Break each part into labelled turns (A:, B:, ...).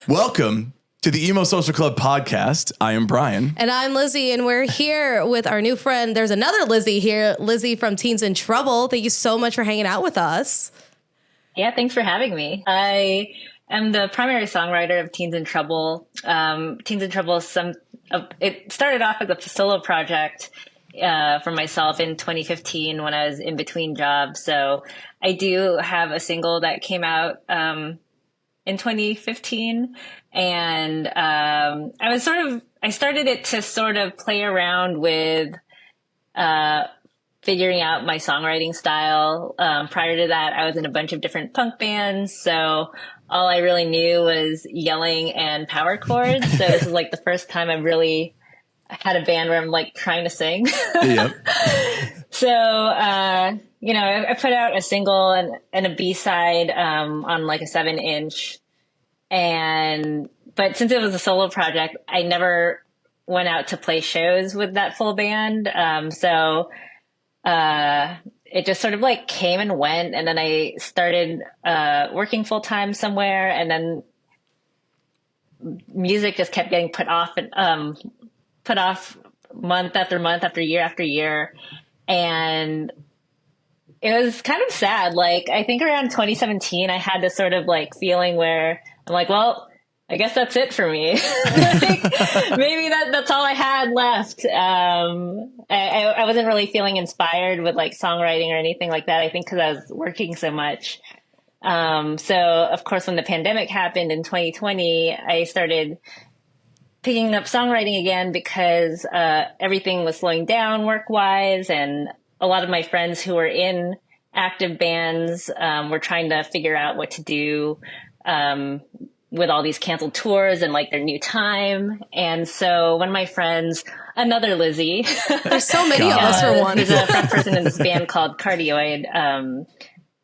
A: Welcome to the Emo Social Club podcast. I am Brian.
B: And I'm Lizzie, and we're here with our new friend. There's another Lizzie here, Lizzie from Teens in Trouble. Thank you so much for hanging out with us.
C: Yeah, thanks for having me. I am the primary songwriter of Teens in Trouble. Teens in Trouble is it started off as a solo project for myself in 2015 when I was in between jobs. So I do have a single that came out in 2015, and I started it to sort of play around with figuring out my songwriting style. Prior to that, I was in a bunch of different punk bands, so all I really knew was yelling and power chords. So this is like the first time I really had a band where I'm like trying to sing.
A: Yep.
C: So, I put out a single and a B-side on like a 7-inch. But since it was a solo project, I never went out to play shows with that full band. So it just sort of like came and went. And then I started working full time somewhere. And then music just kept getting put off month after month after year. And it was kind of sad. Like, I think around 2017, I had this sort of like feeling where I'm like, well, I guess that's it for me. Like, maybe that's all I had left. I wasn't really feeling inspired with like songwriting or anything like that. I think because I was working so much. So of course, when the pandemic happened in 2020, I started picking up songwriting again because everything was slowing down work-wise, and a lot of my friends who were in active bands were trying to figure out what to do with all these canceled tours and like their new time. And so one of my friends, another Lizzie,
B: there's so many of us for one,
C: who's a front person in this band called Cardioid,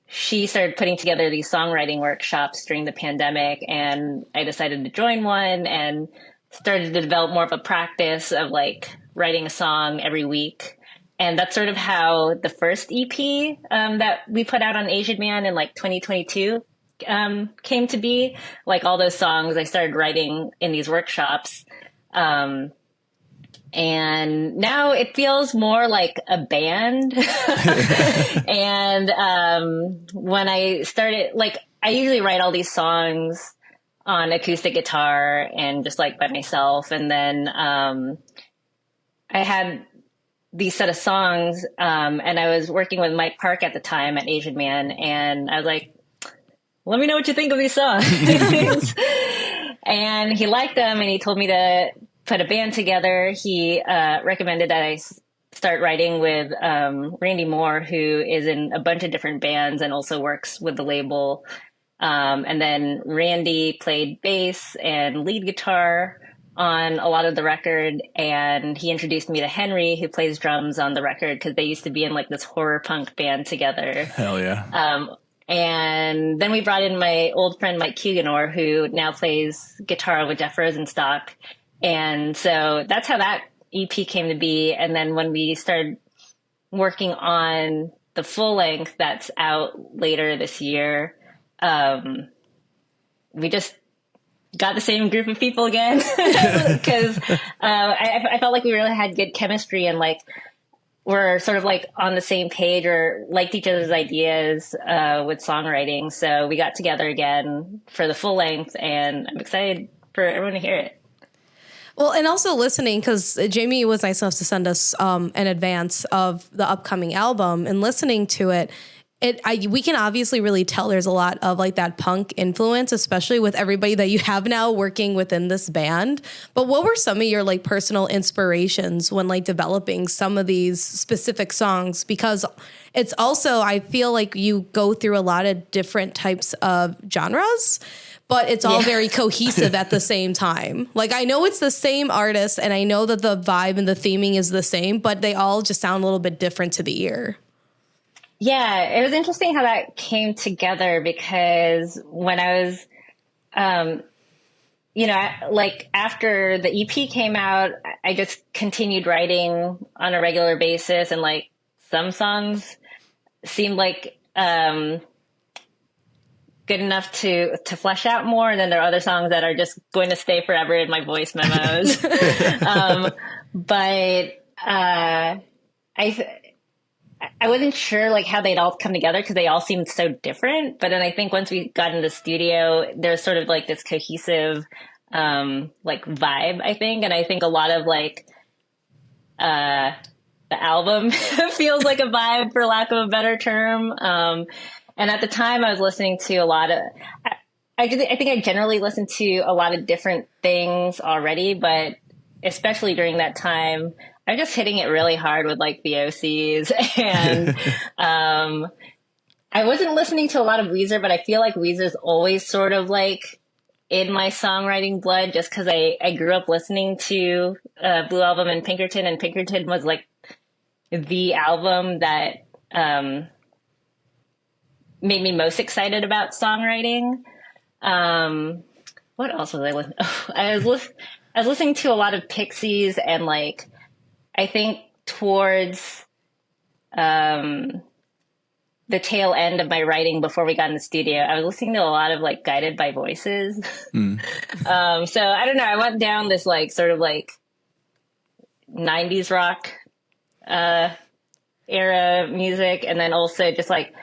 C: she started putting together these songwriting workshops during the pandemic, and I decided to join one and started to develop more of a practice of like writing a song every week. And that's sort of how the first EP that we put out on Asian Man in like 2022 came to be. Like all those songs I started writing in these workshops. And now it feels more like a band. And when I started, like, I usually write all these songs on acoustic guitar and just like by myself. And then I had these set of songs, and I was working with Mike Park at the time at Asian Man, and I was like, let me know what you think of these songs. And he liked them, and he told me to put a band together. He recommended that I start writing with Randy Moore, who is in a bunch of different bands and also works with the label. And then Randy played bass and lead guitar on a lot of the record, and he introduced me to Henry, who plays drums on the record, because they used to be in like this horror punk band together.
A: Hell yeah.
C: And then we brought in my old friend Mike Huguenot, who now plays guitar with Jeff Rosenstock. And so that's how that EP came to be. And then when we started working on the full length that's out later this year, we just got the same group of people again, because I felt like we really had good chemistry, and like we're sort of like on the same page or liked each other's ideas with songwriting. So we got together again for the full length, and I'm excited for everyone to hear it.
B: Well, and also listening, because Jamie was nice enough to send us an advance of the upcoming album, and listening to it, we can obviously really tell there's a lot of like that punk influence, especially with everybody that you have now working within this band. But what were some of your like personal inspirations when like developing some of these specific songs? Because it's also, I feel like you go through a lot of different types of genres, but it's all very cohesive at the same time. Like, I know it's the same artist, and I know that the vibe and the theming is the same, but they all just sound a little bit different to the ear.
C: Yeah, it was interesting how that came together, because when I was, like after the EP came out, I just continued writing on a regular basis, and like some songs seemed like good enough to flesh out more. And then there are other songs that are just going to stay forever in my voice memos. But I wasn't sure like how they'd all come together because they all seemed so different. But then I think once we got in the studio, there's sort of like this cohesive like vibe, I think. And I think a lot of like the album feels like a vibe, for lack of a better term. And at the time I was listening to a lot of, I think I generally listened to a lot of different things already, but especially during that time, I'm just hitting it really hard with like the OCs. And I wasn't listening to a lot of Weezer, but I feel like Weezer's always sort of like in my songwriting blood just because I grew up listening to Blue Album and Pinkerton was like the album that made me most excited about songwriting. What else was I listening? Oh, I was listening to a lot of Pixies, and like I think towards the tail end of my writing before we got in the studio, I was listening to a lot of like Guided by Voices. So I don't know. I went down this like sort of like 90s rock era music, and then also just like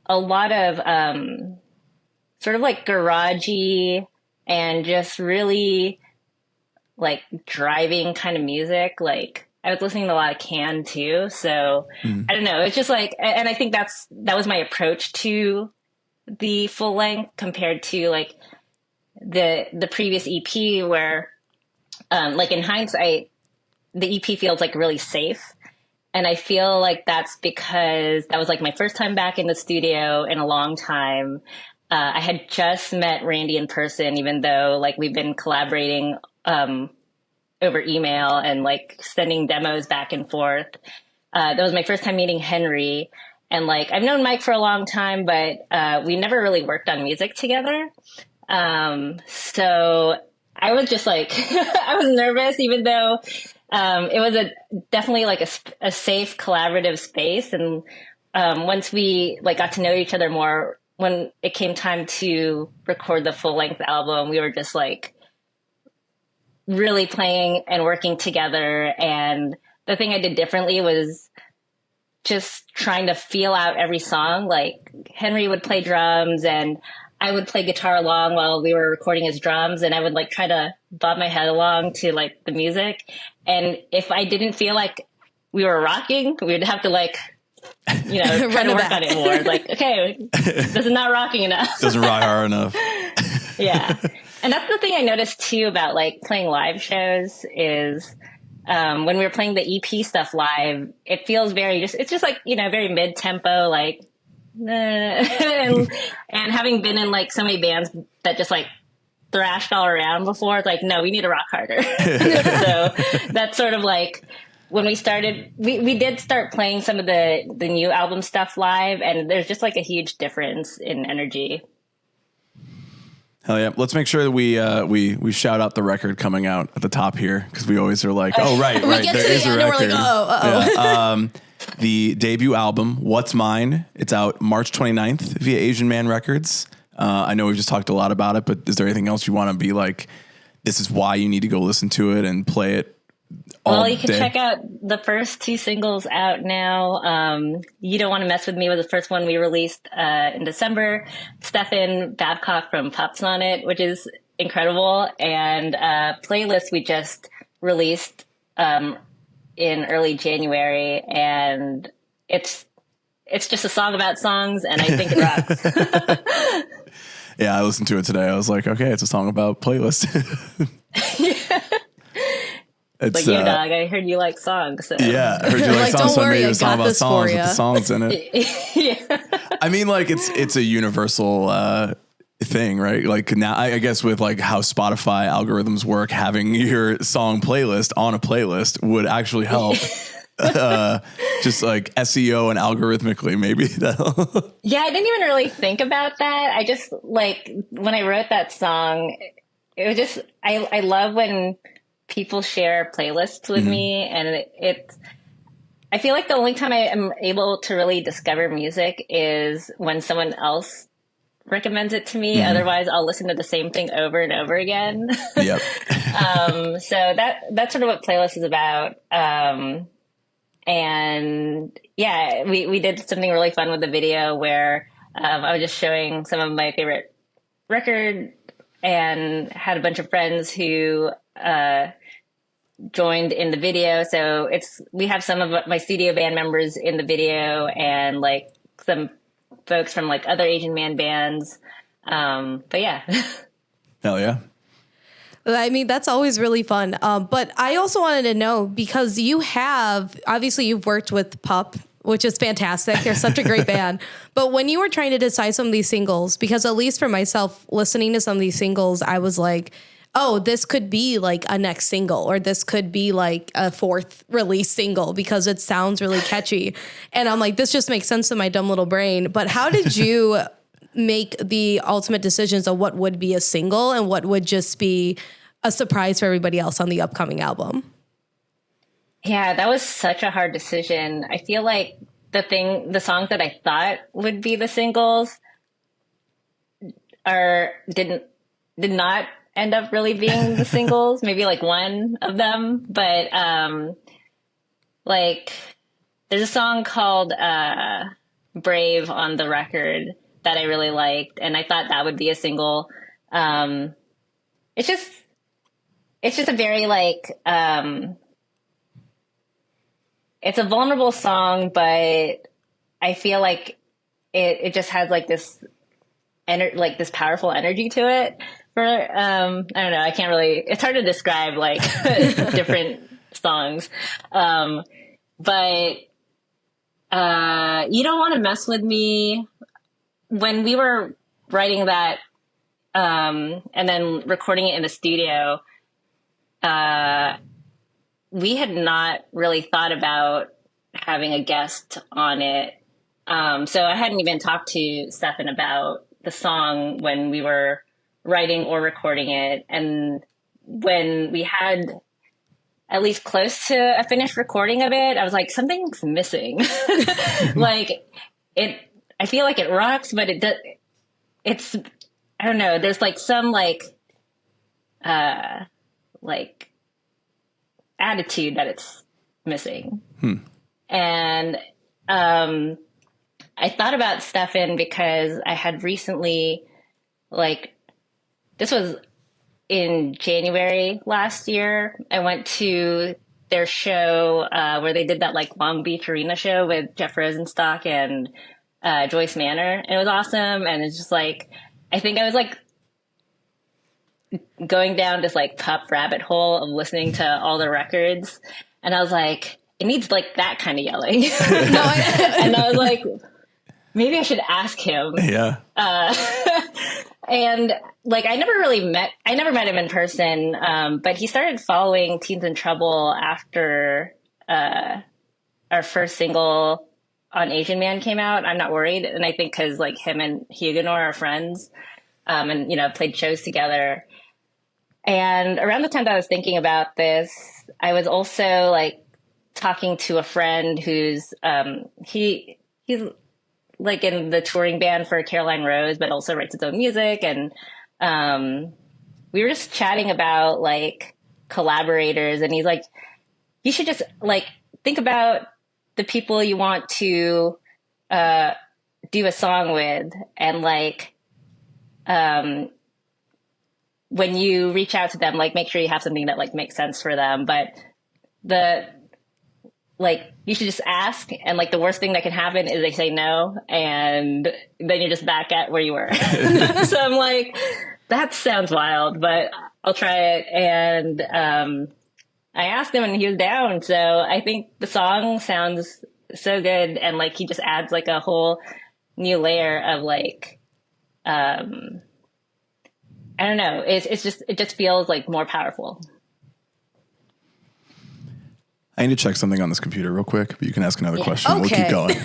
C: a lot of sort of like garagey and just really like driving kind of music. Like I was listening to a lot of Can too. So I don't know. It's just like, and I think that was my approach to the full length compared to like the previous EP where, like in hindsight, the EP feels like really safe. And I feel like that's because that was like my first time back in the studio in a long time. I had just met Randy in person, even though like we've been collaborating, over email and like sending demos back and forth. That was my first time meeting Henry. And like, I've known Mike for a long time, but we never really worked on music together. So I was just like, I was nervous, even though it was definitely like a safe collaborative space. And once we like got to know each other more, when it came time to record the full length album, we were just like, really playing and working together. And the thing I did differently was just trying to feel out every song. Like Henry would play drums and I would play guitar along while we were recording his drums. And I would like try to bob my head along to like the music. And if I didn't feel like we were rocking, we'd have to like, you know, try to work on it more. Like, okay, this is not rocking enough.
A: Doesn't rock hard enough.
C: Yeah. And that's the thing I noticed too about like playing live shows is when we were playing the EP stuff live, it feels it's just like, you know, very mid tempo, like, and having been in like so many bands that just like thrashed all around before, it's like, no, we need to rock harder. So that's sort of like when we started, we did start playing some of the new album stuff live, and there's just like a huge difference in energy.
A: Hell yeah. Let's make sure that we shout out the record coming out at the top here, because we always are like, oh, right,
B: we get
A: there
B: to the
A: is
B: end
A: a
B: and
A: record.
B: we're like, oh.
A: Yeah. The debut album, What's Mine, it's out March 29th via Asian Man Records. I know we've just talked a lot about it, but is there anything else you want to be like, this is why you need to go listen to it and play it all
C: Well, you can
A: day?
C: check out the first 2 singles out now. You Don't Want to Mess With Me was the first one we released in December. Stefan Babcock from Pops on it, which is incredible. And Playlist we just released in early January, and it's just a song about songs, and I think it rocks.
A: Yeah, I listened to it today. I was like, okay, it's a song about Playlist.
C: Yeah.
A: It's
C: like, yo, dog, I heard you like songs. So.
A: Yeah, I heard you like
B: Like,
A: songs,
B: don't
A: so I
B: worry,
A: made
B: I
A: a song
B: got
A: about
B: this for
A: songs with
B: ya.
A: the songs in it.
C: Yeah.
A: I mean, like it's a universal thing, right? Like now, I guess with like how Spotify algorithms work, having your song playlist on a playlist would actually help. Just like SEO and algorithmically, maybe that'll.
C: Yeah, I didn't even really think about that. I just like when I wrote that song, it was just I love when people share playlists with me, and I feel like the only time I am able to really discover music is when someone else recommends it to me. Otherwise, I'll listen to the same thing over and over again.
A: Yep.
C: So that's sort of what playlist is about. And yeah, we did something really fun with the video where I was just showing some of my favorite record and had a bunch of friends who joined in the video. So we have some of my studio band members in the video and like some folks from like other Asian man bands. But yeah.
A: Hell yeah.
B: I mean, that's always really fun. But I also wanted to know, because obviously you've worked with Pup, which is fantastic. They're such a great band. But when you were trying to decide some of these singles, because at least for myself, listening to some of these singles, I was like, oh, this could be like a next single, or this could be like a fourth release single because it sounds really catchy. And I'm like, this just makes sense to my dumb little brain. But how did you make the ultimate decisions of what would be a single and what would just be a surprise for everybody else on the upcoming album?
C: Yeah, that was such a hard decision. I feel like the songs that I thought would be the singles did not end up really being the singles. Maybe like one of them, but like there's a song called Brave on the record that I really liked, and I thought that would be a single. It's just a very like it's a vulnerable song, but I feel like it just has like this this powerful energy to it. I don't know. I can't really. It's hard to describe like different songs, but You Don't Want to Mess With Me. When we were writing that and then recording it in the studio, we had not really thought about having a guest on it. So I hadn't even talked to Stefan about the song when we were writing or recording it. And when we had at least close to a finished recording of it, I was like, something's missing. Like I feel like it rocks, but it's, I don't know. There's like some like attitude that it's missing. And I thought about Stefan because I had recently, like, this was in January last year. I went to their show where they did that like Long Beach Arena show with Jeff Rosenstock and Joyce Manor. And it was awesome. And it's just like, I think I was like going down this like Pup rabbit hole of listening to all the records. And I was like, it needs like that kind of yelling. And I was like, maybe I should ask him.
A: Yeah.
C: And like, I never met him in person. But he started following Teens in Trouble after, our first single on Asian Man came out. I'm Not Worried. And I think cause like him and Huguenot are friends, and, you know, played shows together. And around the time that I was thinking about this, I was also like talking to a friend who's, he's like in the touring band for Caroline Rose, but also writes his own music. And we were just chatting about like collaborators, and he's like, you should just like think about the people you want to do a song with, and like when you reach out to them, like make sure you have something that like makes sense for them. But you should just ask, and like the worst thing that can happen is they say no, and then you're just back at where you were. So I'm like, that sounds wild, but I'll try it. And I asked him and he was down. So I think the song sounds so good, and like he just adds like a whole new layer of like I don't know. It just feels like more powerful.
A: I need to check something on this computer real quick, but you can ask another question.
B: Okay.
A: We'll keep going.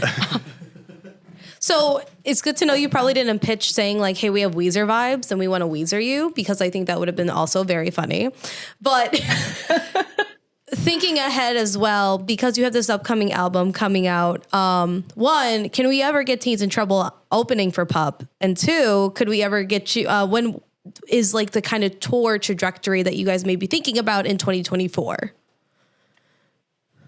B: So it's good to know you probably didn't pitch saying like, hey, we have Weezer vibes and we want to Weezer you, because I think that would have been also very funny. But thinking ahead as well, because you have this upcoming album coming out. One, can we ever get Teens in Trouble opening for Pup? And two, could we ever get you, when is like the kind of tour trajectory that you guys may be thinking about in 2024?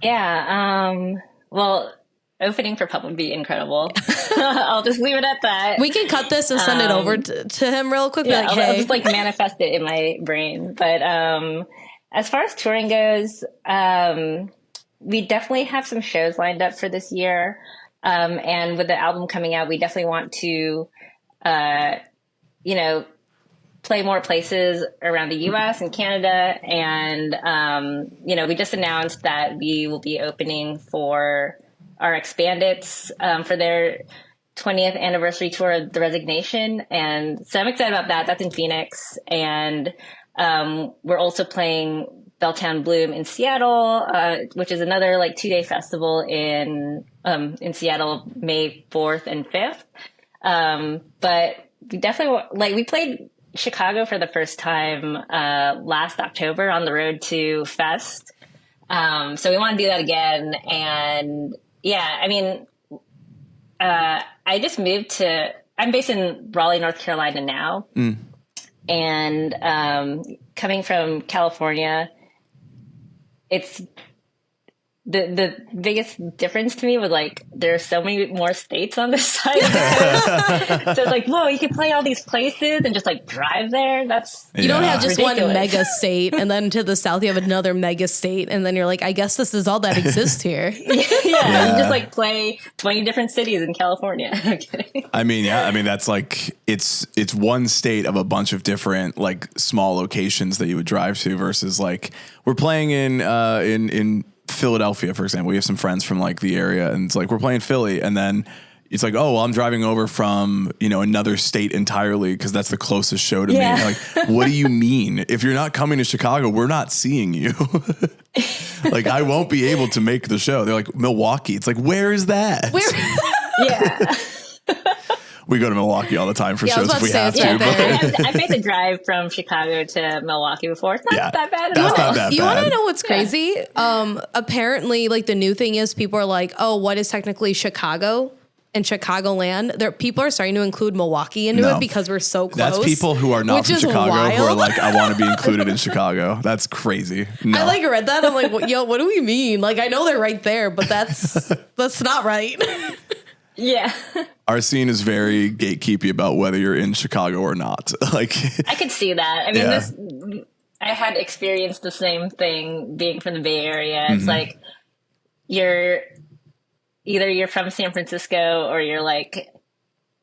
C: Yeah. Well, opening for Pup would be incredible. I'll just leave it at that.
B: We can cut this and send it over to him real quick.
C: Yeah,
B: like,
C: I'll
B: hey.
C: just like manifest it in my brain. But as far as touring goes, we definitely have some shows lined up for this year. And with the album coming out, we definitely want to, play more places around the US and Canada. And, we just announced that we will be opening for our Expandits for their 20th anniversary tour of The Resignation. And so I'm excited about that. That's in Phoenix. And we're also playing Belltown Bloom in Seattle, which is another like 2-day festival in Seattle, May 4th and 5th. But we definitely we played Chicago for the first time last October on the road to Fest. So we want to do that again. And yeah, I mean, I just moved I'm based in Raleigh, North Carolina now. And coming from California, it's the biggest difference to me was like there are so many more states on this side. So it's like, whoa, you can play all these places and just like drive there. You don't have just ridiculous.
B: One mega state, and then to the south you have another mega state, and then you're like, I guess this is all that exists here.
C: Yeah. You just like play 20 different cities in California. I'm kidding.
A: I mean, that's like it's one state of a bunch of different like small locations that you would drive to versus like we're playing in Philadelphia, for example. We have some friends from like the area, and it's like we're playing Philly, and then it's like, oh, well, I'm driving over from another state entirely because that's the closest show to me. Like, what do you mean? If you're not coming to Chicago, we're not seeing you. Like, I won't be able to make the show. They're like, Milwaukee. It's like, where is that?
C: Yeah.
A: We go to Milwaukee all the time for shows if we have to.
C: I've made the drive from Chicago to Milwaukee before. It's not that bad at all.
A: That's not that
B: You
A: bad.
B: want to know what's crazy? Apparently, like the new thing is people are like, oh, what is technically Chicago and Chicagoland? People are starting to include Milwaukee into it because we're so close.
A: That's people who are not from Chicago who are like, I want to be included in Chicago. That's crazy. No.
B: I like read that. I'm like, yo, what do we mean? Like, I know they're right there, but that's not right.
C: Yeah.
A: Our scene is very gatekeepy about whether you're in Chicago or not. Like,
C: I could see that. I mean, I had experienced the same thing being from the Bay Area. It's like you're from San Francisco or you're like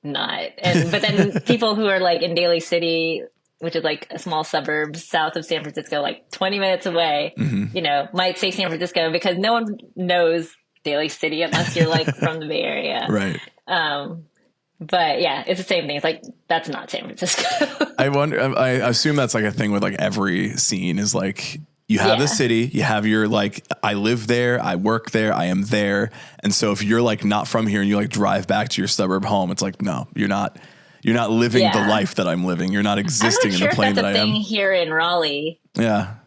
C: not. But then people who are like in Daly City, which is like a small suburb south of San Francisco, like 20 minutes away, might say San Francisco because no one knows Daly City unless you're like from the Bay Area.
A: Right.
C: But yeah, it's the same thing. It's like, that's not San Francisco.
A: I wonder, I assume that's like a thing with like every scene is like, you have the city, you have your like, I live there, I work there, I am there. And so if you're like not from here and you like drive back to your suburb home, it's like, no, you're not living the life that I'm living. You're not existing in the plane that I am.
C: That's a thing here in Raleigh.
A: Yeah.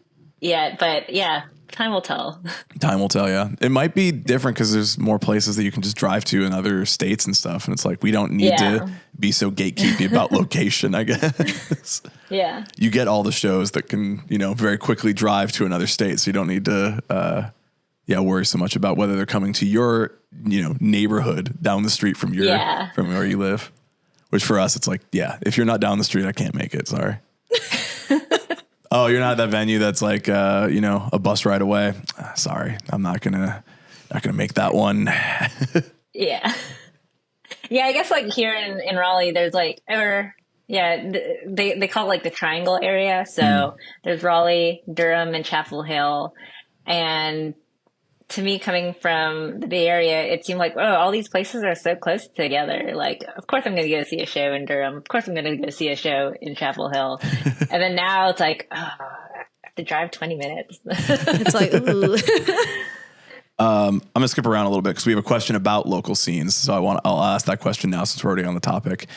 C: Yeah. But yeah. Time will tell.
A: Time will tell, yeah. It might be different because there's more places that you can just drive to in other states and stuff. And it's like, we don't need to be so gatekeepy about location, I guess.
C: Yeah.
A: You get all the shows that can, very quickly drive to another state. So you don't need to, worry so much about whether they're coming to your, neighborhood down the street from from where you live. Which for us, it's like, if you're not down the street, I can't make it. Sorry. Oh, you're not at that venue that's like, a bus ride away. Sorry, I'm not gonna make that one.
C: Yeah. Yeah, I guess like here in Raleigh, there's like, they call it like the Triangle area. So there's Raleigh, Durham, and Chapel Hill. And to me, coming from the Bay Area, it seemed like, all these places are so close together. Like, of course I'm going to go see a show in Durham. Of course I'm going to go see a show in Chapel Hill. And then now it's like, I have to drive 20 minutes.
B: It's like, ooh.
A: I'm going to skip around a little bit because we have a question about local scenes. So I'll ask that question now since we're already on the topic.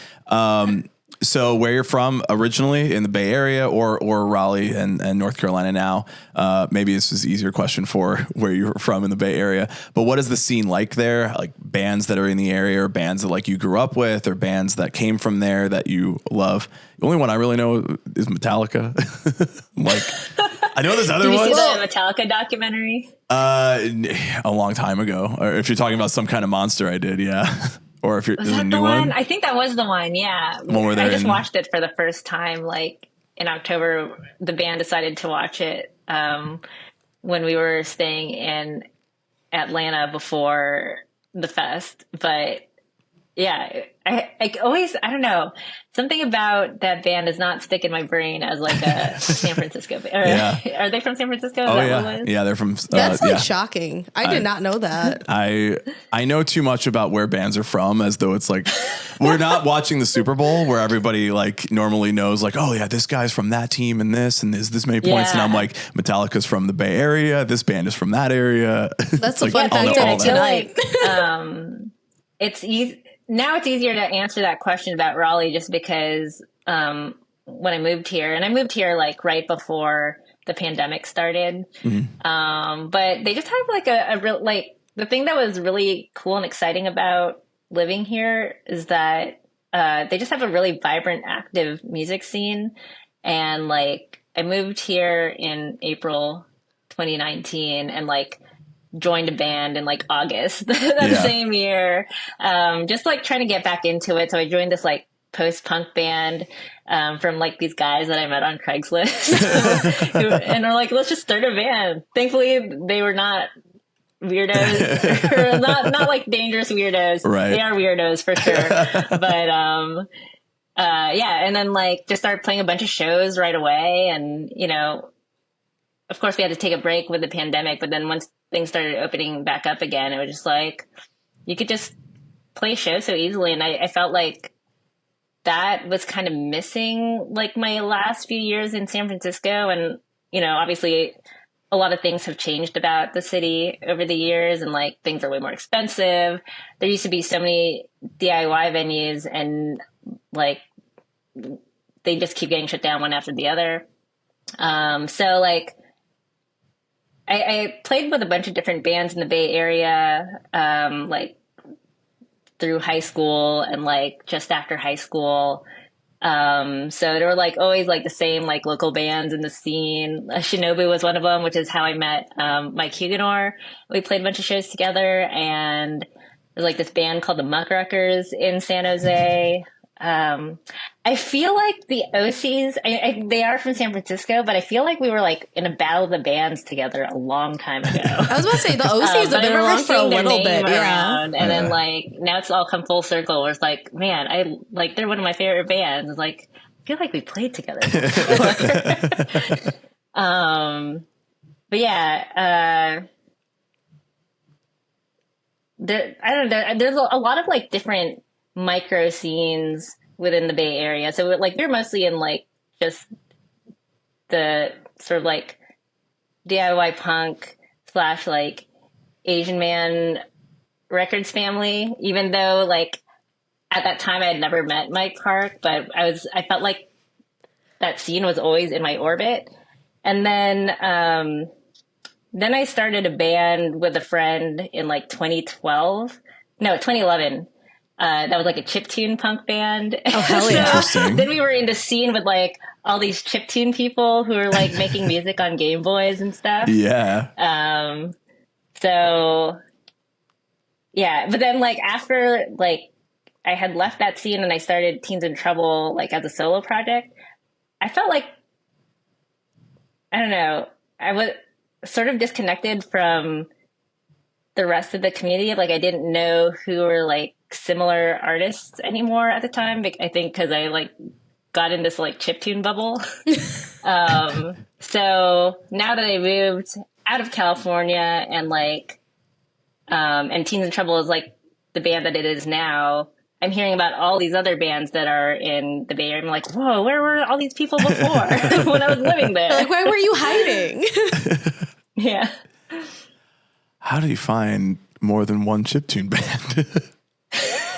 A: So where you're from originally in the Bay Area or Raleigh and North Carolina now, maybe this is an easier question for where you're from in the Bay Area, but what is the scene like there? Like bands that are in the area or bands that like you grew up with or bands that came from there that you love? The only one I really know is Metallica. Like I know there's other
C: Did you
A: ones.
C: see the Metallica documentary?
A: A long time ago. Or if you're talking about Some Kind of Monster, I did. Yeah. Or if you're
C: Was
A: there's a
C: that
A: new
C: the
A: one.
C: I think that was the one. Yeah.
A: One where
C: I
A: they're
C: just
A: in-
C: watched it for the first time, like in October. The band decided to watch it when we were staying in Atlanta before the fest. But yeah, I always, I don't know, something about that band does not stick in my brain as like a San Francisco band.
A: Yeah.
C: Are they from San Francisco? Is
A: Oh
C: that
A: yeah,
C: what it was?
A: yeah. They're from.
B: That's like
A: yeah.
B: shocking. I did not know that.
A: I know too much about where bands are from, as though it's like we're not watching the Super Bowl where everybody like normally knows like, oh yeah, this guy's from that team and there's this many points, and I'm
C: Yeah.
A: like, Metallica's from the Bay Area, this band is from that area.
B: That's a
A: Like,
B: fun
A: I'll know
B: fact
A: all
B: today
A: that.
B: tonight.
C: It's easy now. It's easier to answer that question about Raleigh just because when I moved here, and I moved here like right before the pandemic started, but they just have like a real like the thing that was really cool and exciting about living here is that they just have a really vibrant, active music scene, and like I moved here in April 2019, and like joined a band in like August that
A: Yeah.
C: same year. Just like trying to get back into it. So I joined this like post-punk band from like these guys that I met on Craigslist and are like, let's just start a band. Thankfully they were not weirdos or not like dangerous weirdos.
A: Right.
C: They are weirdos for sure. But yeah, and then like just started playing a bunch of shows right away, and you know, of course we had to take a break with the pandemic, but then once things started opening back up again, it was just like you could just play shows so easily, and I felt like that was kind of missing like my last few years in San Francisco. And you know, obviously a lot of things have changed about the city over the years, and like things are way more expensive. There used to be so many DIY venues, and like they just keep getting shut down one after the other. So like I played with a bunch of different bands in the Bay Area, like through high school and like just after high school. So there were like always like the same like local bands in the scene. Shinobu was one of them, which is how I met Mike Huguenot. We played a bunch of shows together, and there's like this band called the Muckruckers in San Jose. I feel like the OCs, they are from San Francisco, but I feel like we were like in a battle of the bands together a long time ago.
B: I was about to say the OCs have
C: But I
B: been
C: remember
B: around for a
C: seeing their
B: little
C: name
B: bit. Yeah.
C: around, and then like now it's all come full circle where it's like, man, I like they're one of my favorite bands. It's like I feel like we played together before. But yeah, I don't know. There's a lot of like different micro scenes within the Bay Area. So like we're mostly in like just the sort of like DIY punk / like Asian man records family, even though like at that time I had never met Mike Park, but I felt like that scene was always in my orbit. And then I started a band with a friend in like 2011. That was like a chiptune punk band.
B: Oh, hell yeah.
A: Interesting.
C: Then we were in the scene with like all these chiptune people who were like making music on Game Boys and stuff.
A: Yeah.
C: So yeah, but then like after like I had left that scene and I started Teens in Trouble like as a solo project, I felt like, I don't know, I was sort of disconnected from the rest of the community. Like I didn't know who were like similar artists anymore at the time. I think because I like got in this like chiptune bubble. So now that I moved out of California and like, and Teens in Trouble is like the band that it is now, I'm hearing about all these other bands that are in the Bay Area. I'm like, whoa, where were all these people before when I was living there?
B: Like, why were you hiding?
C: Yeah.
A: How do you find more than one chiptune band?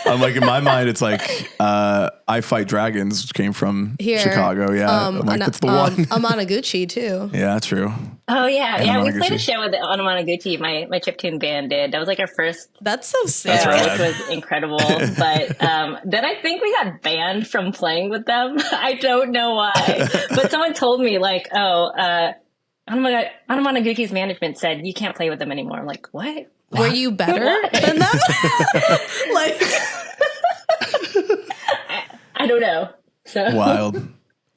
A: I'm like, in my mind, it's like I Fight Dragons, which came from
B: Here,
A: Chicago. Yeah, I'm like, that's the one.
B: Amanaguchi too.
A: Yeah, true.
C: Oh yeah, yeah. We played a
A: Anamanaguchi.
C: show with Onamanaguchi. My chiptune band did. That was like our first
B: That's so sick.
A: That's right.
C: which was incredible. But then I think we got banned from playing with them. I don't know why, but someone told me like, oh, Onamanaguchi's management said you can't play with them anymore. I'm like, what?
B: Were you better than them? Like,
C: I don't know. So
A: Wild. We're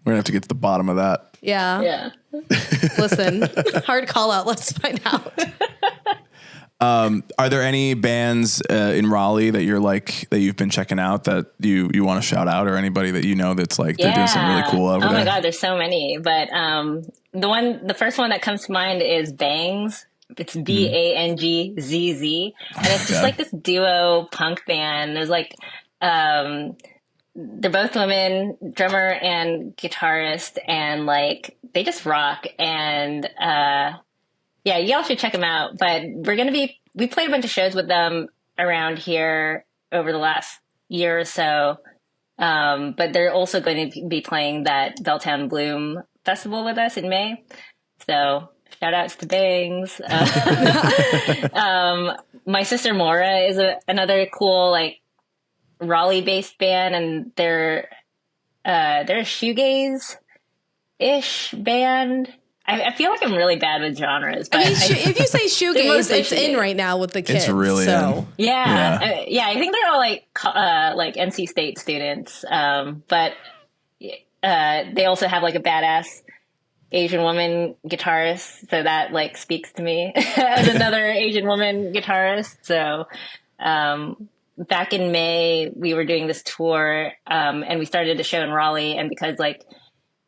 A: gonna have to get to the bottom of that.
B: yeah.
C: yeah.
B: Listen, hard call out. Let's find out.
A: Are there any bands in Raleigh that you're like that you've been checking out that you want to shout out, or anybody that you know that's like they're doing something really cool over there?
C: Oh my God, there's so many. But the first one that comes to mind is Bangs. It's BANGZZ, and it's just like this duo punk band. There's like they're both women, drummer and guitarist, and like they just rock. And yeah, y'all should check them out. But we played a bunch of shows with them around here over the last year or so. But they're also going to be playing that Belltown Bloom festival with us in May. So shout outs to Bangs. My Sister Mora is another cool, like, Raleigh based band, and they're a shoegaze-ish band. I feel like I'm really bad with genres, but
B: I mean, if you say shoegaze,
C: mostly
B: it's in
C: shoegaze.
B: right now with the kids.
A: It's really
B: so.
C: yeah. I think they're all like NC State students, but they also have like a badass Asian woman guitarist, so that like speaks to me as another Asian woman guitarist. So back in May, we were doing this tour, and we started a show in Raleigh, and because like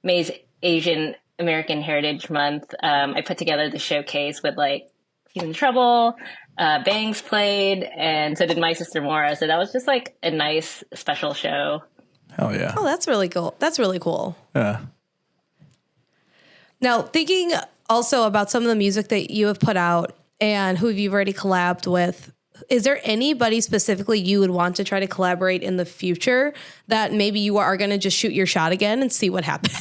C: May's Asian American Heritage Month, I put together the showcase with like He's in Trouble, Bangs played, and so did My Sister Mora. So that was just like a nice special show.
A: Hell yeah.
B: Oh, that's really cool. That's really cool.
A: Yeah.
B: Now, thinking also about some of the music that you have put out and who you've already collabed with, is there anybody specifically you would want to try to collaborate in the future that maybe you are going to just shoot your shot again and see what happens?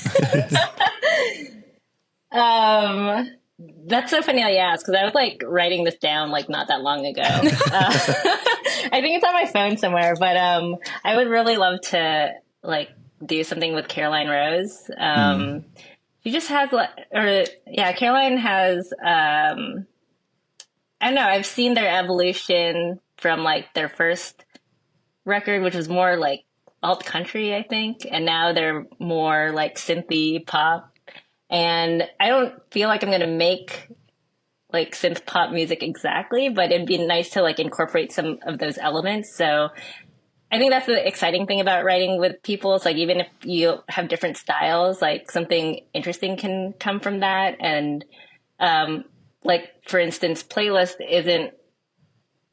C: That's so funny how you ask, because I was like writing this down like not that long ago. I think it's on my phone somewhere, but I would really love to like do something with Caroline Rose. She just has Caroline has I don't know, I've seen their evolution from like their first record, which was more like alt country, I think, and now they're more like synthy pop. And I don't feel like I'm going to make like synth pop music exactly, but it'd be nice to like incorporate some of those elements. So I think that's the exciting thing about writing with people. It's like, even if you have different styles, like something interesting can come from that. And, like, for instance, Playlist isn't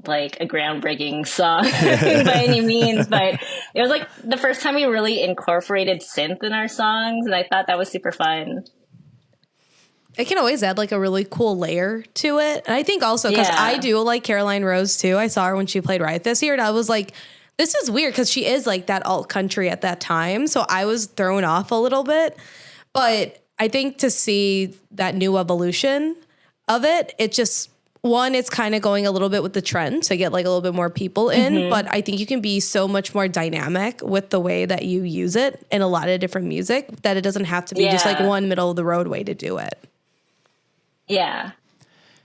C: like a groundbreaking song by any means, but it was like the first time we really incorporated synth in our songs. And I thought that was super fun.
B: It can always add like a really cool layer to it. And I think also because
C: Yeah.
B: I do like Caroline Rose too. I saw her when she played Riot this year, and I was like, this is weird because she is like that alt country at that time. So I was thrown off a little bit. But I think to see that new evolution of it, it just, one, it's kind of going a little bit with the trend to get like a little bit more people in. But I think you can be so much more dynamic with the way that you use it in a lot of different music that it doesn't have to be just like one middle of the road way to do it.
C: Yeah.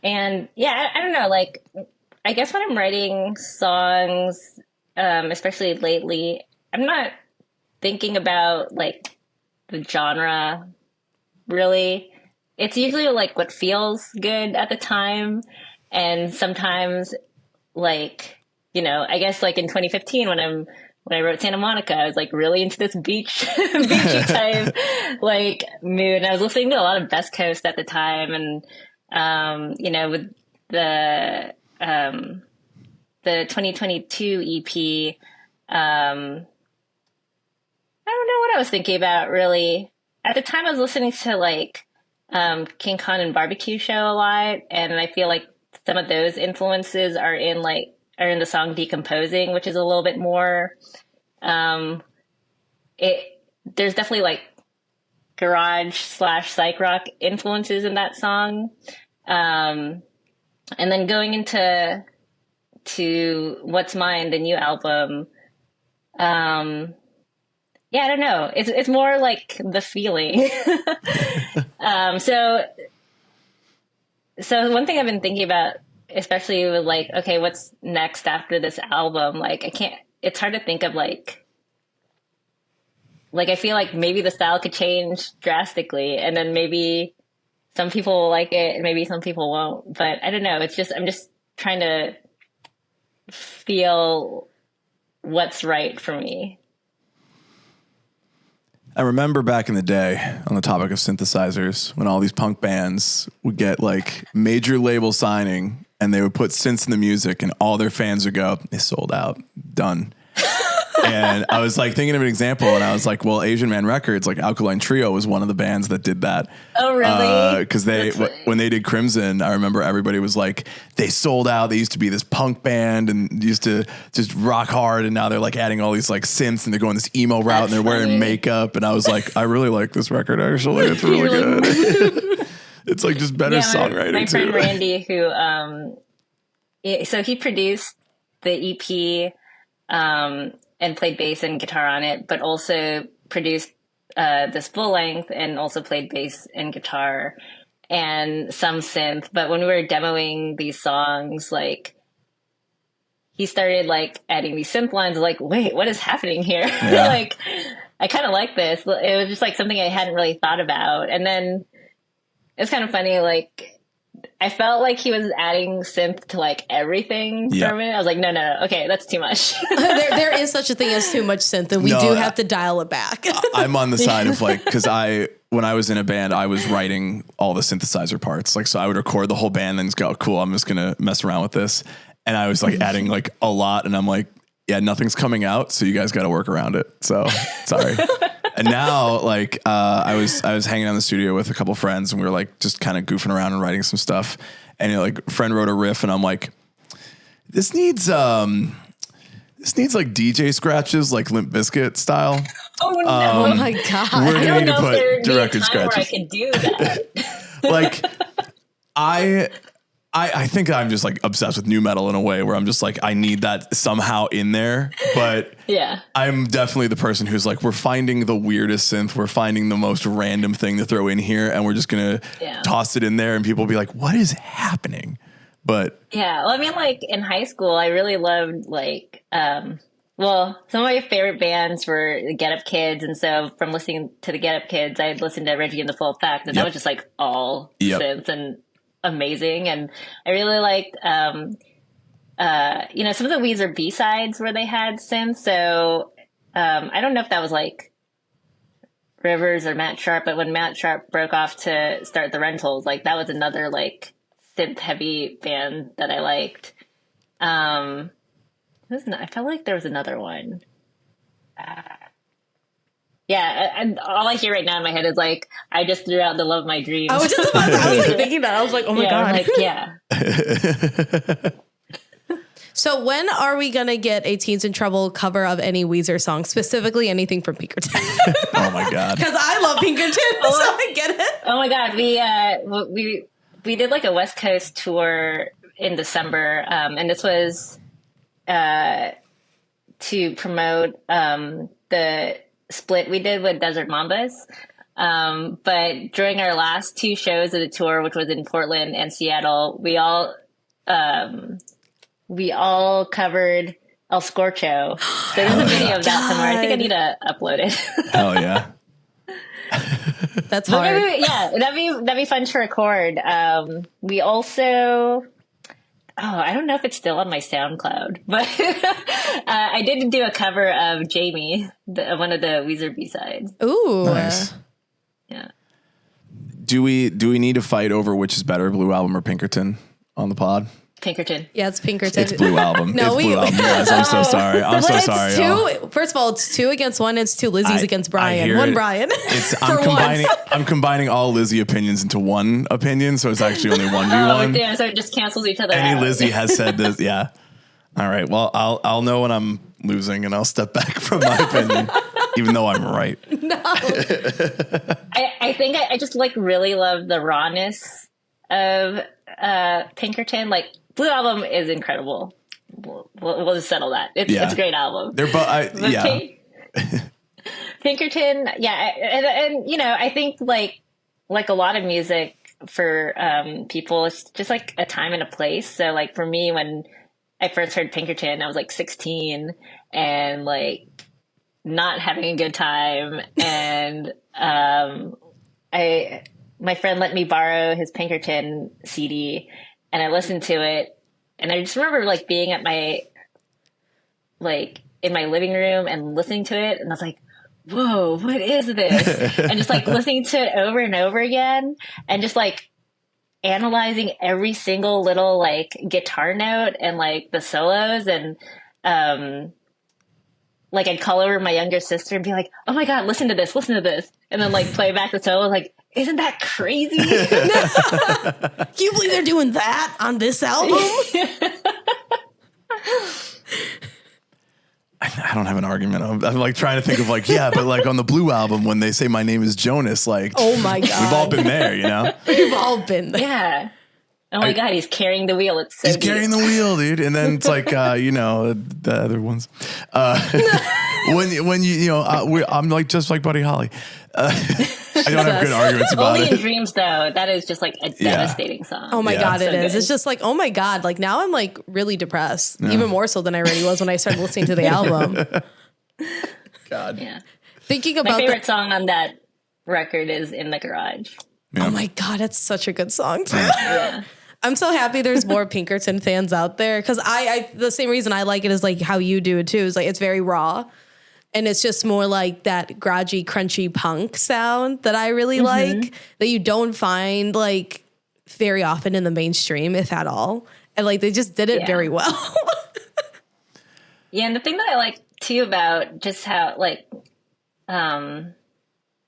C: And yeah, I don't know, like, I guess when I'm writing songs, especially lately, I'm not thinking about like the genre really. It's usually like what feels good at the time. And sometimes like, you know, I guess like in 2015 when I wrote Santa Monica, I was like really into this beachy type like mood. And I was listening to a lot of Best Coast at the time, and you know, with the 2022 EP, I don't know what I was thinking about really. At the time I was listening to like King Khan and Barbecue Show a lot, and I feel like some of those influences are in like are in the song Decomposing, which is a little bit more, there's definitely like garage / psych rock influences in that song. And then going into What's Mine, the new album, yeah, I don't know. It's more like the feeling. So one thing I've been thinking about, especially with like, okay, what's next after this album? Like, it's hard to think of like I feel like maybe the style could change drastically, and then maybe some people will like it and maybe some people won't, but I don't know. I'm just trying to feel what's right for me.
A: I remember back in the day on the topic of synthesizers when all these punk bands would get like major label signing and they would put synths in the music and all their fans would go, they sold out, done. And I was like thinking of an example and I was like, well, Asian Man Records, like Alkaline Trio was one of the bands that did that.
C: Oh, really?
A: Because when they did Crimson, I remember everybody was like, they sold out. They used to be this punk band and used to just rock hard. And now they're like adding all these like synths and they're going this emo route and they're wearing makeup. And I was like, I really like this record. Actually, it's really good. It's like just better songwriting.
C: My friend Randy, who, so he produced the EP, and played bass and guitar on it, but also produced this full length and also played bass and guitar and some synth. But when we were demoing these songs, like he started like adding these synth lines, like, wait, what is happening here? Yeah. Like, I kind of like this. It was just like something I hadn't really thought about. And then it's kind of funny, like, I felt like he was adding synth to like everything for a minute. I was like, no, okay, that's too much.
B: there is such a thing as too much synth, and we do have to dial it back.
A: I'm on the side of like, because when I was in a band, I was writing all the synthesizer parts. Like, so I would record the whole band and just go, cool, I'm just gonna mess around with this. And I was like adding like a lot, and I'm like, yeah, nothing's coming out, so you guys got to work around it. So sorry. And now, like, I was hanging out in the studio with a couple friends, and we were like just kind of goofing around and writing some stuff. And like, a friend wrote a riff, and I'm like, this needs like DJ scratches, like Limp Bizkit style.
C: Oh no!
B: Oh my god!
A: We're gonna need to put direct scratches.
C: I could do that.
A: Like, I think I'm just like obsessed with new metal in a way where I'm just like, I need that somehow in there. But
C: yeah,
A: I'm definitely the person who's like, we're finding the weirdest synth. We're finding the most random thing to throw in here. And we're just going to toss it in there. And people will be like, what is happening? But
C: yeah, well, I mean, like in high school, I really loved like, some of my favorite bands were the Get Up Kids. And so from listening to the Get Up Kids, I'd listened to Reggie and the Full Effect. And that was just like all synths and amazing. And I really liked some of the Weezer B-sides where they had synth. So I don't know if that was like Rivers or Matt Sharp, but when Matt Sharp broke off to start the Rentals, like that was another like synth heavy band that I liked. I felt like there was another one. And all I hear right now in my head is like, I just threw out the love of my dreams.
B: I was like thinking that. I was like, oh my God.
C: I'm like, yeah.
B: So when are we going to get a Teens in Trouble cover of any Weezer song, specifically anything from Pinkerton?
A: Oh my God.
B: Because I love Pinkerton, so I get it.
C: Oh my God. We did like a West Coast tour in December. And this was to promote the split we did with Desert Mambas. But during our last two shows of the tour, which was in Portland and Seattle, we all covered El Scorcho. So there's a video of that somewhere. I think I need to upload it.
A: Hell yeah.
B: That's hard.
C: That'd be fun to record. We also, I don't know if it's still on my SoundCloud, but I did do a cover of Jamie, one of the Weezer B-sides.
B: Ooh.
A: Nice.
C: Yeah.
A: Do we need to fight over which is better, Blue Album or Pinkerton on the pod?
C: Pinkerton.
B: Yeah, it's Pinkerton.
A: It's Blue Album. It's Blue Album, guys. I'm so sorry. I'm so sorry.
B: First of all, it's 2 against 1. It's 2 Lizzies against Brian. One Brian.
A: I'm combining all Lizzie opinions into one opinion, so it's actually only 1v1.
C: Damn, so it just cancels each other
A: Any
C: out.
A: Lizzie has said this, yeah. All right. Well, I'll know when I'm losing, and I'll step back from my opinion, even though I'm right.
B: No.
C: I think I just like really love the rawness of Pinkerton. Like Blue Album is incredible. We'll just settle that. It's a great album.
A: They're
C: Pinkerton, and you know, I think like a lot of music for people, it's just like a time and a place. So like for me, when I first heard Pinkerton, I was like 16 and like not having a good time, and my friend let me borrow his Pinkerton CD, and I listened to it, and I just remember like being at my in my living room and listening to it, and I was like, whoa, what is this? And just like listening to it over and over again, and just like analyzing every single little like guitar note and like the solos, and like I'd call over my younger sister and be like, oh my God, listen to this, and then like play back the solo, like, isn't that crazy?
B: Can you believe they're doing that on this album?
A: I don't have an argument. I'm like trying to think of like, yeah, but like on the Blue Album, when they say my name is Jonas, like,
B: oh my God,
A: we've all been there, you know?
B: We've all been there.
C: Yeah. Oh my God, he's carrying the wheel. It's so
A: he's
C: deep.
A: carrying the wheel, dude. And then it's like, you know, the other ones. When I'm like just like Buddy Holly. I don't have good arguments about
C: Only
A: it.
C: in Dreams, though, that is just like a devastating song.
B: Oh my God,
C: So
B: it is.
C: good.
B: It's just like, oh my God, like now I'm like really depressed, even more so than I already was when I started listening to the album.
A: God.
C: Yeah.
B: Thinking
C: My
B: about
C: favorite song on that record is In the Garage.
A: Yeah.
B: Oh my God, it's such a good song too.
C: Yeah.
B: I'm so happy there's more Pinkerton fans out there, because I the same reason I like it is like how you do it too. Is like it's very raw, and it's just more like that garagey, crunchy punk sound that I really like, that you don't find like very often in the mainstream, if at all. And like they just did it very well.
C: Yeah, and the thing that I like too about just how like I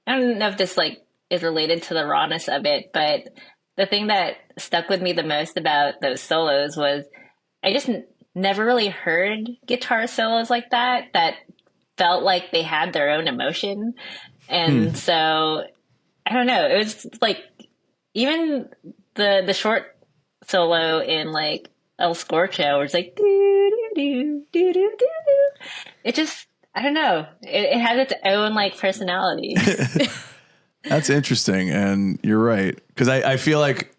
C: don't know if this like is related to the rawness of it, but the thing that stuck with me the most about those solos was I just never really heard guitar solos like that felt like they had their own emotion. And so I don't know, it was like even the short solo in like El Scorcho, where it's like doo, doo, doo, doo, doo, doo. It just, I don't know, it has its own like personality.
A: That's interesting. And you're right. Because I feel like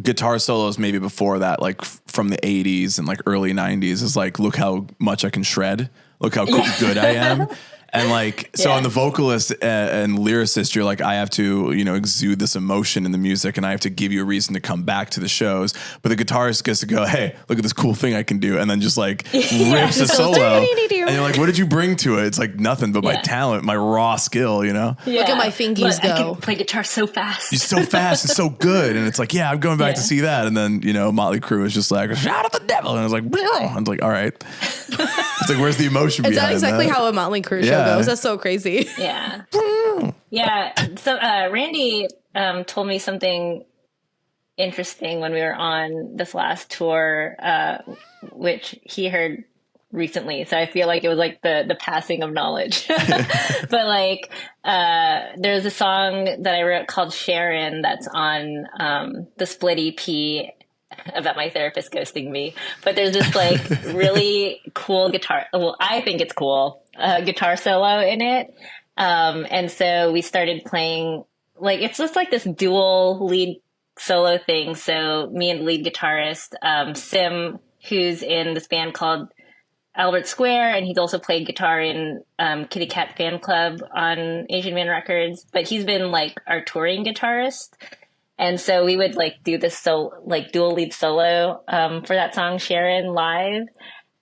A: guitar solos maybe before that, like from the 80s and like early 90s, is like, look how much I can shred. Look how good I am. And like, so on the vocalist and lyricist, you're like, I have to, you know, exude this emotion in the music, and I have to give you a reason to come back to the shows. But the guitarist gets to go, hey, look at this cool thing I can do. And then just like rips a solo. And you're like, what did you bring to it? It's like nothing but my talent, my raw skill, you know?
C: Yeah.
B: Look at my fingies go.
C: I can play guitar so fast.
A: He's so fast and so good. And it's like, yeah, I'm going back to see that. And then, you know, Motley Crue is just like, shout at the devil. And I was like, I was like, all right. It's like, where's the emotion
B: Is
A: behind
B: that exactly
A: that?
B: how a Motley Crue show goes? That's so crazy.
C: Yeah. Yeah. So Randy told me something interesting when we were on this last tour, which he heard recently. So I feel like it was like the passing of knowledge. But like there's a song that I wrote called Sharon that's on the Split EP about my therapist ghosting me. But there's this like really cool guitar, well, I think it's cool, guitar solo in it. And so we started playing, like, it's just like this dual lead solo thing. So me and the lead guitarist, Sim, who's in this band called Albert Square, and he's also played guitar in Kitty Cat Fan Club on Asian Man Records, but he's been like our touring guitarist. And so we would like do this dual lead solo for that song Sharon live.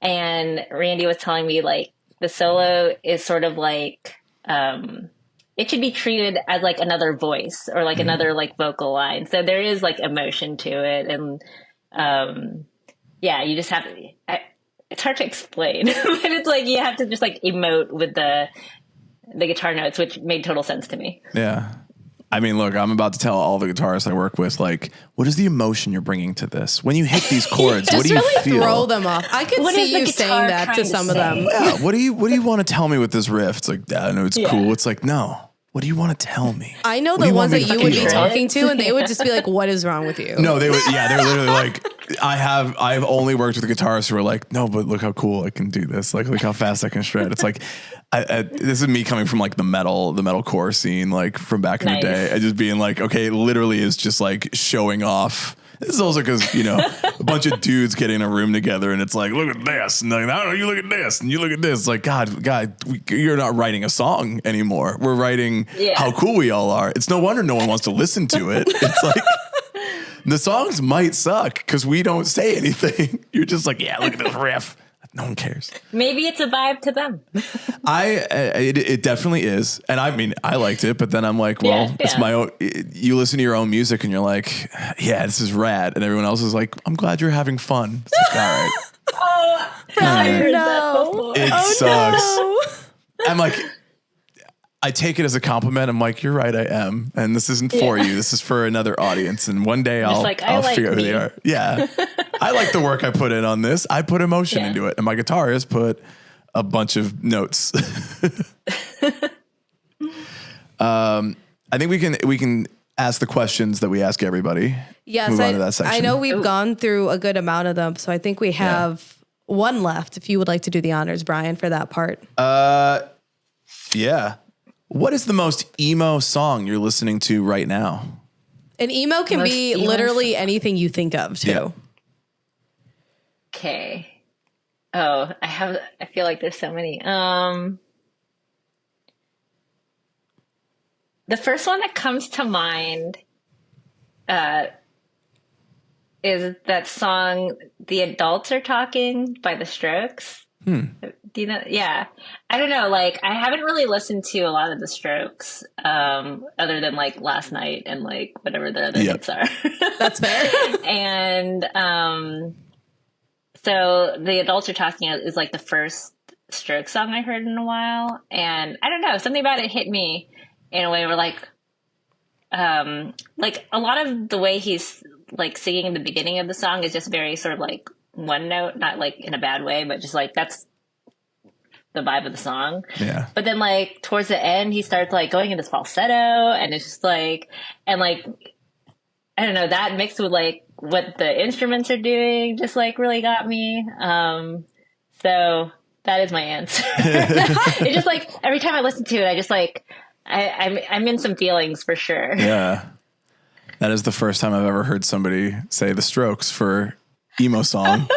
C: And Randy was telling me like the solo is sort of like it should be treated as like another voice or like another like vocal line. So there is like emotion to it, and you just have to. It's hard to explain, but it's like you have to just like emote with the guitar notes, which made total sense to me.
A: Yeah. I mean, look, I'm about to tell all the guitarists I work with, like, what is the emotion you're bringing to this? When you hit these chords, what do you
B: really
A: feel?
B: throw them off. I could
C: What is
B: see
C: the
B: you
C: guitar
B: saying that
C: trying
B: to
C: to
B: some of
C: say?
B: them.
A: Yeah, what do you want to tell me with this riff? It's like, I know it's cool. It's like, no. What do you want to tell me?
B: I know
A: What do
B: the
A: you
B: ones
A: want
B: that
A: me
B: you
A: to
B: would be
A: feel?
B: talking to, and they would just be like, "What is wrong with you?"
A: No, they would. Yeah, they're literally like, I've only worked with guitarists who are like, no, but look how cool I can do this. Like, look how fast I can shred. It's like, this is me coming from like the metalcore scene, like from back in the day. I just being like, okay, it literally is just like showing off. This is also because, a bunch of dudes get in a room together and it's like, look at this. And like, no, you look at this and you look at this. It's like, God, you're not writing a song anymore. We're writing how cool we all are. It's no wonder no one wants to listen to it. It's like, the songs might suck because we don't say anything. You're just like, yeah, look at this riff. No one cares.
C: Maybe it's a vibe to them.
A: It definitely is. And I mean, I liked it, but then I'm like, well, it's my own. You listen to your own music and you're like, yeah, this is rad. And everyone else is like, I'm glad you're having fun. It's like, all right. It sucks. I'm like, I take it as a compliment. I'm like, you're right, I am. And this isn't for you. This is for another audience. And one day I'll figure out who they are. Yeah. I like the work I put in on this. I put emotion into it. And my guitarist put a bunch of notes. I think we can ask the questions that we ask everybody.
B: Yes,
A: Move on to that section.
B: I know we've gone through a good amount of them, so I think we have one left. If you would like to do the honors, Brian, for that part.
A: Yeah. What is the most emo song you're listening to right now?
B: An emo can be literally anything you think of, too.
A: Yeah.
C: Okay. Oh, I feel like there's so many. The first one that comes to mind is that song "The Adults Are Talking" by The Strokes. Do you know? Yeah. I don't know. Like, I haven't really listened to a lot of The Strokes, other than like last night and like whatever the other hits are.
B: That's fair.
C: And so "The Adults Are Talking" is like the first Strokes song I heard in a while, and I don't know, something about it hit me in a way where like a lot of the way he's like singing in the beginning of the song is just very sort of like one note, not like in a bad way, but just like that's the vibe of the song.
A: Yeah.
C: But then like towards the end, he starts like going into falsetto, and it's just like, and like, I don't know, that mixed with like what the instruments are doing just like really got me. So that is my answer. It's just like every time I listen to it, I just like, I'm in some feelings for sure.
A: Yeah. That is the first time I've ever heard somebody say The Strokes for emo song.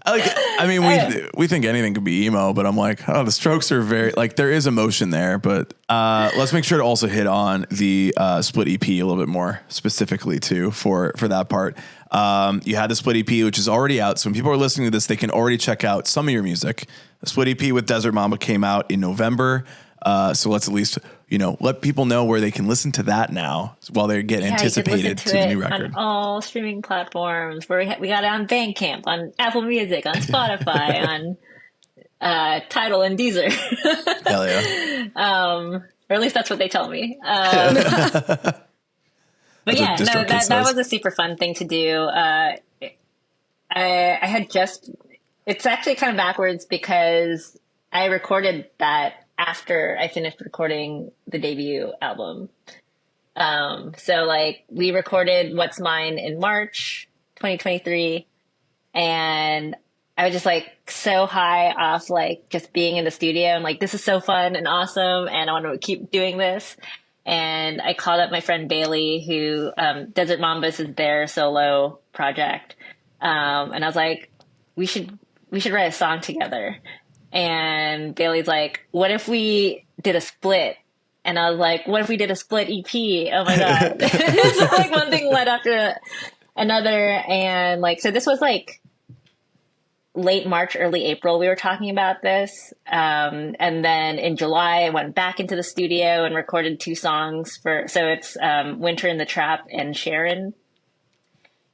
A: We think anything could be emo, but I'm like, oh, The Strokes are very, like, there is emotion there, but let's make sure to also hit on the split EP a little bit more specifically too for that part. You had the split EP, which is already out. So when people are listening to this, they can already check out some of your music. The split EP with Desert Mamba came out in November. So let's at least, let people know where they can listen to that now while they get anticipated to the new record.
C: On all streaming platforms. Where we got it on Bandcamp, on Apple Music, on Spotify, on Tidal and Deezer.
A: Hell yeah.
C: Or at least that's what they tell me. But yeah, no, that was a super fun thing to do. I had it's actually kind of backwards because I recorded that after I finished recording the debut album. So like we recorded What's Mine in March 2023, and I was just like so high off like just being in the studio and like, this is so fun and awesome and I want to keep doing this. And I called up my friend Bailey, who Desert Mambas is their solo project. And I was like, we should write a song together. And Bailey's like, what if we did a split? And I was like, what if we did a split EP? Oh my God. So like one thing led after another. And like, so this was like late March, early April, we were talking about this. And then in July, I went back into the studio and recorded 2 songs so it's Winter in the Trap and Sharon.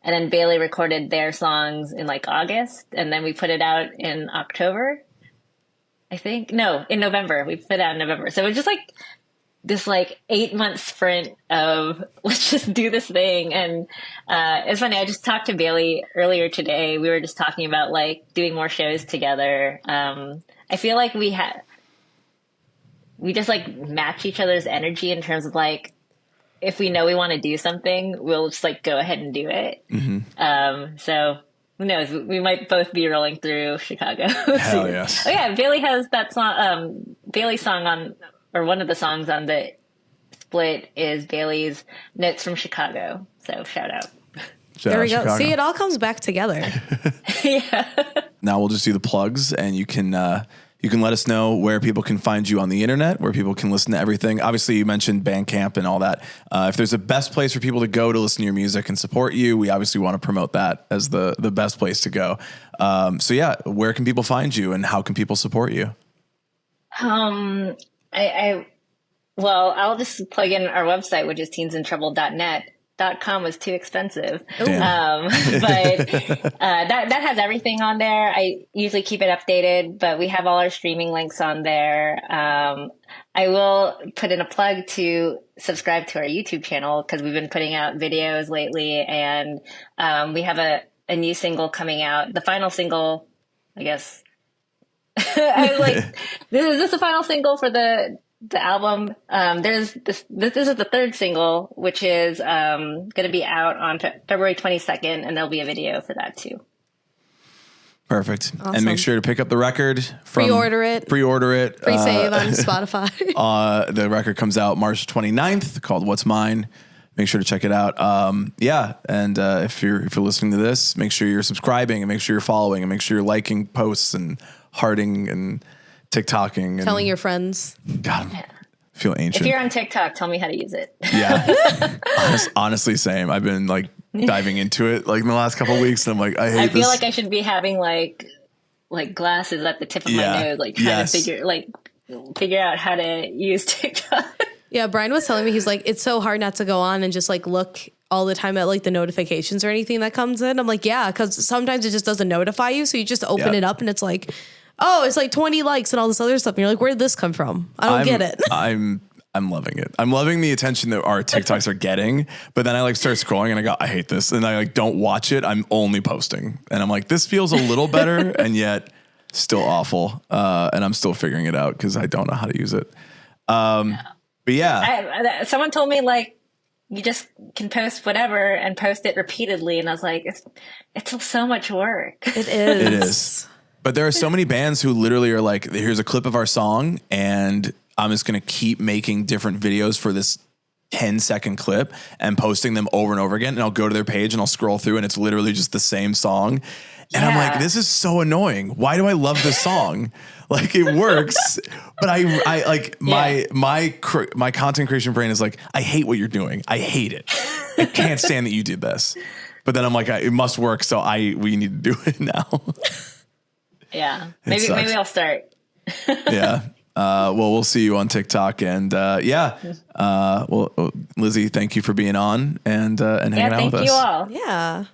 C: And then Bailey recorded their songs in like August. And then we put it out in October. I think, no, in November. We put it out in November. So it was just like this like 8 month sprint of let's just do this thing. And it's funny. I just talked to Bailey earlier today. We were just talking about like doing more shows together. I feel like we just like match each other's energy in terms of like, if we know we want to do something, we'll just like go ahead and do it. So who knows? We might both be rolling through Chicago.
A: Hell yes.
C: Oh yeah, Bailey has that song. Bailey's song on, or one of the songs on the split is Bailey's Notes from Chicago. So shout out.
B: There we go.
A: Chicago.
B: See, it all comes back together.
C: Yeah.
A: Now we'll just do the plugs, and you can let us know where people can find you on the internet, where people can listen to everything. Obviously, you mentioned Bandcamp and all that. If there's a best place for people to go to listen to your music and support you, we obviously want to promote that as the best place to go. So yeah, where can people find you, and how can people support you?
C: Well, I'll just plug in our website, which is teensintrouble.net. .com was too expensive. But that has everything on there. I usually keep it updated, but we have all our streaming links on there. I will put in a plug to subscribe to our YouTube channel, because we've been putting out videos lately, and we have a new single coming out. The final single, I guess. I was like, is this the final single for the album? There's this is the third single, which is going to be out on February 22nd, and there'll be a video for that too.
A: Perfect.
B: Awesome.
A: And make sure to pick up the record.
B: Pre-order it. Pre-save on Spotify.
A: The record comes out March 29th, called What's Mine. Make sure to check it out. Yeah. And if you're listening to this, make sure you're subscribing, and make sure you're following, and make sure you're liking posts and hearting and TikToking and
B: telling your friends.
A: God, I feel ancient.
C: If you're on TikTok, tell me how to use it.
A: Yeah. Honestly, same. I've been like diving into it like in the last couple of weeks, and I'm like, I
C: feel like I should be having like glasses at the tip of my nose, like trying to figure out how to use TikTok.
B: Yeah, Brian was telling me, he's like, it's so hard not to go on and just like look all the time at like the notifications or anything that comes in. I'm like, yeah, because sometimes it just doesn't notify you. So you just open it up and it's like, oh, it's like 20 likes and all this other stuff. And you're like, where did this come from? I don't get it.
A: I'm loving it. I'm loving the attention that our TikToks are getting. But then I like start scrolling and I go, I hate this. And I like don't watch it. I'm only posting. And I'm like, this feels a little better and yet still awful. And I'm still figuring it out because I don't know how to use it. But yeah.
C: Someone told me like, you just can post whatever and post it repeatedly. And I was like, it's so much work.
B: It is.
A: It is. But there are so many bands who literally are like, here's a clip of our song, and I'm just going to keep making different videos for this 10-second clip and posting them over and over again. And I'll go to their page and I'll scroll through, and it's literally just the same song. And I'm like, this is so annoying. Why do I love this song? Like, it works, but I like my content creation brain is like, I hate what you're doing. I hate it. I can't stand that you did this. But then I'm like, it must work. So we need to do it now.
C: Yeah. Maybe I'll start.
A: Yeah. Well, we'll see you on TikTok, and well, Lizzie, thank you for being on and hanging out with us.
C: Thank you all.
B: Yeah.